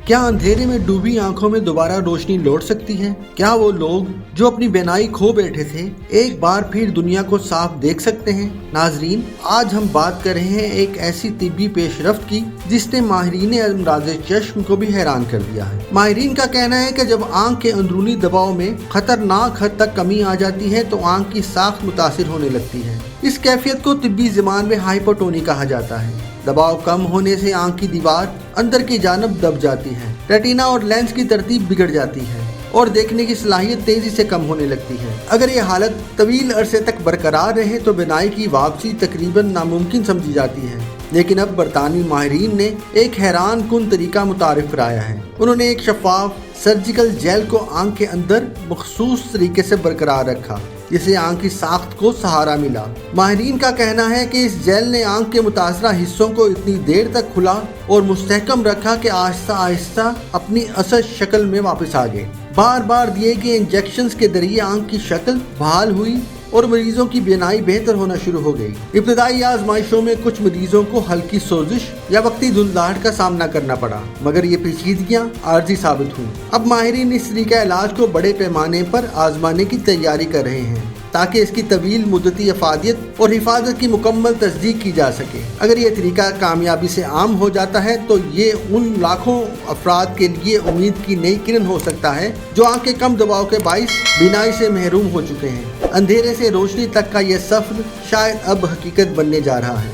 क्या अंधेरे में डूबी आंखों में दोबारा रोशनी लौट सकती है? क्या वो लोग जो अपनी बीनाई खो बैठे थे एक बार फिर दुनिया को साफ देख सकते हैं? नाजरीन, आज हम बात कर रहे हैं एक ऐसी तिब्बी पेशरफ्त की जिसने माहिरीन अमराज़ चश्म को भी हैरान कर दिया है। माहिरीन का कहना है कि जब आंख के अंदरूनी दबाव में खतरनाक हद तक कमी आ जाती है तो आंख की साख्त मुतासिर होने लगती है। इस कैफियत को तिब्बी ज़बान में हाइपोटोनी कहा जाता है। दबाव कम होने से आंख की दीवार अंदर की जानब दब जाती है, रेटिना और लेंस की तरतीब बिगड़ जाती है और देखने की सलाहियत तेजी से कम होने लगती है। अगर ये हालत तवील अरसे तक बरकरार रहे तो बीनाई की वापसी तकरीबन नामुमकिन समझी जाती है। लेकिन अब बरतानवी माहिरीन ने एक हैरान कुन तरीका मुतारिफ कराया है। उन्होंने एक शफाफ सर्जिकल जेल को आंख के अंदर मखसूस तरीके से बरकरार रखा जिससे आंख की साख्त को सहारा मिला। माहिरीन का कहना है कि इस जेल ने आंख के मुतासरा हिस्सों को इतनी देर तक खुला और मुस्तहकम रखा कि आहिस्ता आहिस्ता अपनी असल शक्ल में वापस आ गए। बार बार दिए गए इंजेक्शंस के जरिए आंख की शक्ल बहाल हुई और मरीजों की बीनाई बेहतर होना शुरू हो गई। इब्तदाई आजमाइशों में कुछ मरीजों को हल्की सोजिश या वक्ती धुंधलाहट का सामना करना पड़ा, मगर ये पेचीदगियां आर्जी साबित हुई। अब माहिरीन इस तरीका इलाज को बड़े पैमाने पर आजमाने की तैयारी कर रहे हैं ताकि इसकी तवील मुद्दती अफादियत और हिफाजत की मुकम्मल तस्दीक की जा सके। अगर ये तरीका कामयाबी से आम हो जाता है तो ये उन लाखों अफराद के लिए उम्मीद की नई किरण हो सकता है जो आंख के कम दबाव के बाइस बीनाई से महरूम हो चुके हैं। अंधेरे से रोशनी तक का यह सफ़र शायद अब हकीकत बनने जा रहा है।